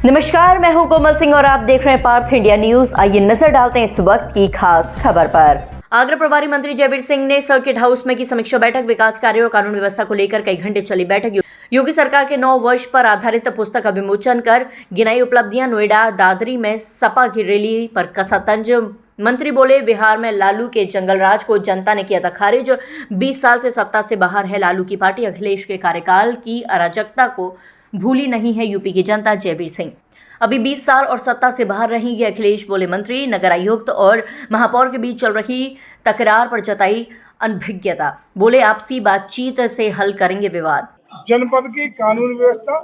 नमस्कार, मैं हूं कोमल सिंह और आप देख रहे हैं पार्थ इंडिया न्यूज। आइए नजर डालते हैं इस वक्त की खास खबर पर। आगरा प्रभारी मंत्री जयवीर सिंह ने सर्किट हाउस में की समीक्षा बैठक। विकास कार्यों और कानून व्यवस्था को लेकर कई घंटे चली बैठक। योगी सरकार के 9 वर्ष पर आधारित पुस्तक का विमोचन कर गिनाई उपलब्धियां। नोएडा दादरी में सपा की रैली पर कसा तंज। मंत्री बोले, बिहार में लालू के जंगल राज को जनता ने किया था खारिज। 20 साल से सत्ता से बाहर है लालू की पार्टी। अखिलेश के कार्यकाल की अराजकता को भूली नहीं है यूपी की जनता। जयवीर सिंह अभी 20 साल और सत्ता से बाहर रहेंगे अखिलेश, बोले मंत्री। नगर आयुक्त और महापौर के बीच चल रही तकरार पर जताई अनभिज्ञता। बोले, आपसी बातचीत से हल करेंगे विवाद। जनपद की कानून व्यवस्था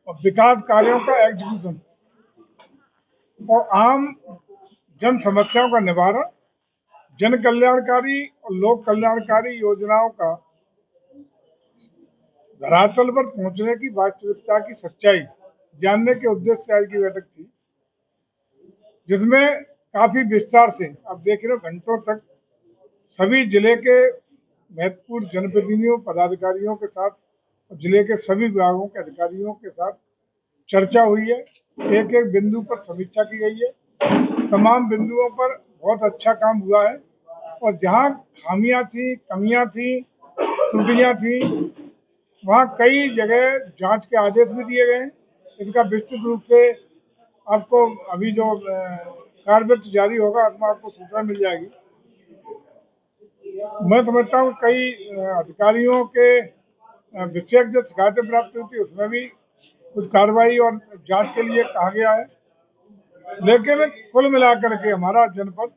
और विकास कार्यों का एग्जीक्यूशन और आम जन समस्याओं का निवारण, जन कल्याणकारी और लोक कल्याणकारी योजनाओं का धरातल पर पहुंचने की वास्तविकता की सच्चाई जानने के उद्देश्य से आज की बैठक थी, जिसमें काफी विस्तार से आप देख रहे हो घंटों तक सभी जिले के महत्वपूर्ण जनप्रतिनिधियों, पदाधिकारियों के साथ, जिले के सभी विभागों के अधिकारियों के साथ चर्चा हुई है। एक एक बिंदु पर समीक्षा की गई है। तमाम बिंदुओं पर बहुत अच्छा काम हुआ है और जहां खामियां थी, कमियां थी, त्रुटियां थी, वहां कई जगह जांच के आदेश भी दिए गए हैं। इसका विस्तृत रूप से आपको अभी जो कार्यवृत्त जारी होगा उसमें आपको सूचना मिल जाएगी। मैं समझता हूँ कई अधिकारियों के विषयक जो शिकायतें प्राप्त हुई थी उसमें भी कुछ कार्रवाई और जांच के लिए कहा गया है। लेकिन कुल मिलाकर के हमारा जनपद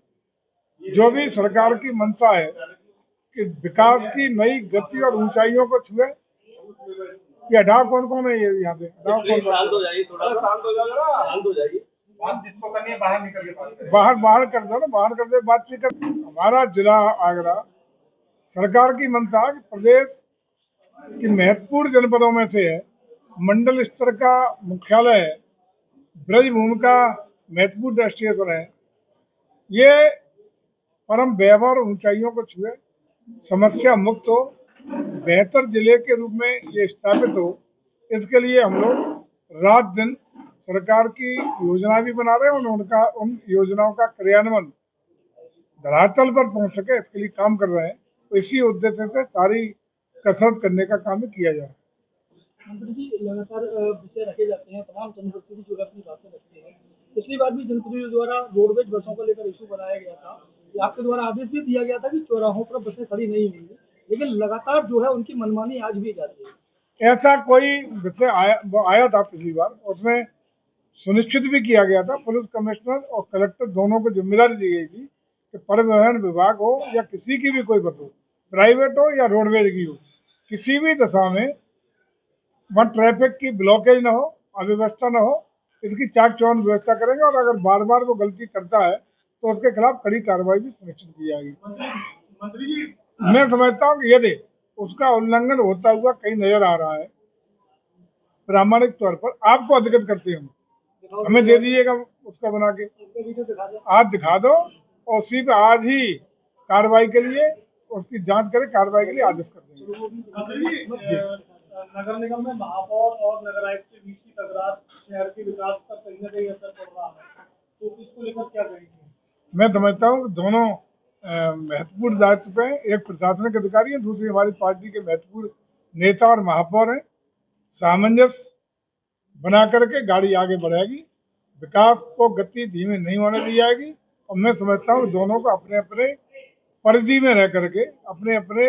जो भी सरकार की मंशा है कि विकास की नई गति और ऊंचाइयों को छुए, ये हटाओ कौन कौन है, ये यहाँ पे हटाओ कौन शांत हो जाइए, थोड़ा शांत हो जाइए, शांत हो जाइए। बात जिसको करनी है बाहर निकल के बाहर कर दो ना, बाहर कर दे, बातचीत कर। हमारा जिला आगरा सरकार की मंशा कि प्रदेश की महत्वपूर्ण जनपदों में से है, मंडल स्तर का मुख्यालय है, ब्रजभूमि का महत्वपूर्ण डेस्टिनेशन है, ये परम वैभव और ऊंचाइयों को छुए, समस्या मुक्त हो, बेहतर जिले के रूप में ये स्थापित हो। इसके लिए हम लोग रात दिन सरकार की योजना भी बना रहे हैं और उन योजनाओं का क्रियान्वयन धरातल पर पहुंच सके इसके लिए काम कर रहे हैं। तो इसी उद्देश्य से सारी कसरत करने का काम किया जा रहा है। मंत्री जी, लगातार विषय रखे जाते हैं, तमाम जनप्रतिनिधि जो अपनी बातें रखते हैं। पिछली बार भी जनप्रतिनिधियों द्वारा रोडवेज बसों को लेकर इशू बनाया गया था, आपके द्वारा आदेश भी दिया गया था कि चौराहों पर बसें खड़ी नहीं होंगी, लेकिन लगातार जो है उनकी मनमानी आज भी जाती है। ऐसा कोई विषय आया था पिछली बार, उसमें सुनिश्चित भी किया गया था, पुलिस कमिश्नर और कलेक्टर दोनों को जिम्मेदारी दी गई थी कि परिवहन विभाग हो या किसी की भी कोई बस हो, प्राइवेट हो या रोडवेज की हो, किसी भी दशा में वहाँ ट्रैफिक की ब्लॉकेज न हो, अव्यवस्था न हो, इसकी चाक चौबंद व्यवस्था करेंगे और अगर बार बार वो गलती करता है तो उसके खिलाफ कड़ी कार्रवाई भी सुनिश्चित की जाएगी। मंत्री जी, मैं समझता हूँ कि यदि उसका उल्लंघन होता हुआ कहीं नजर आ रहा है, प्रामाणिक तौर पर आपको अवगत करते हैं, हमें दे दीजिएगा उसका बना के, आज दिखा दो और उसी पे आज ही कार्रवाई के लिए उसकी जांच करें, कार्रवाई के लिए आदेश कर देंगे। नगर निगम में महापौर और नगर आयुक्त के बीच की तकरार शहर के विकास पर कहीं न कहीं असर पड़ रहा है, तो इसको लेकर क्या करेंगे? मैं समझता हूँ दोनों महत्वपूर्ण दायित्व पे, एक प्रशासनिक अधिकारी है, दूसरी हमारी पार्टी के महत्वपूर्ण नेता और महापौर हैं। सामंजस्य बना करके गाड़ी आगे बढ़ेगी, विकास को गति धीमी नहीं होने दी जाएगी और मैं समझता हूँ दोनों को अपने अपने परिधि में रह करके अपने अपने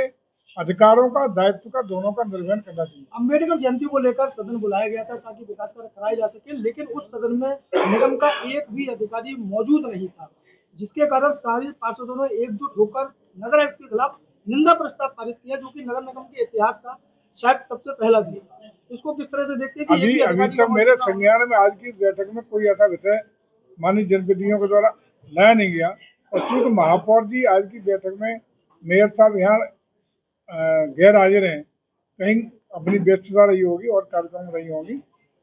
अधिकारों का, दायित्व का, दोनों का निर्वहन करना चाहिए। अम्बेडकर जयंती को लेकर सदन बुलाया गया था ताकि विकास कार्य कराए जा सके, लेकिन उस सदन में निगम का एक भी अधिकारी मौजूद नहीं था, जिसके कारण सारी पार्षदों ने एकजुट होकर नगर आयुक्त के खिलाफ निंदा प्रस्ताव पारित किया, जो कि नगर निगम के इतिहास का शायद सबसे पहला भी है। इसको किस तरह से देखते हैं कि अभी तक मेरे संज्ञान में आज की बैठक में कोई ऐसा विषय माननीय जनप्रतिनिधियों के द्वारा लाया नहीं गया और चूंकि महापौर जी आज की बैठक में मेयर साहब यहाँ गैर हाजिर हैं, कहीं अपनी व्यस्तता रही होगी और कार्यक्रम रही होगी,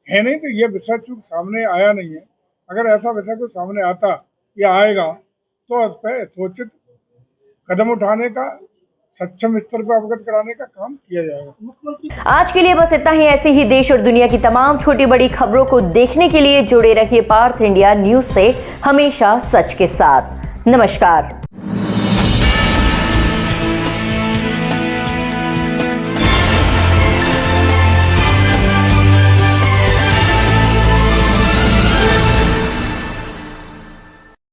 है नहीं, तो ये विषय चूंकि सामने आया नहीं है। अगर ऐसा विषय कोई सामने आता या आएगा तो उस पर सोचित कदम उठाने का सक्षम स्तर पर अवगत कराने का काम किया जाएगा। मुख्यमंत्री आज के लिए बस इतना ही। ऐसे ही देश और दुनिया की तमाम छोटी बड़ी खबरों को देखने के लिए जुड़े रहिए पार्थ इंडिया न्यूज से, हमेशा सच के साथ। नमस्कार।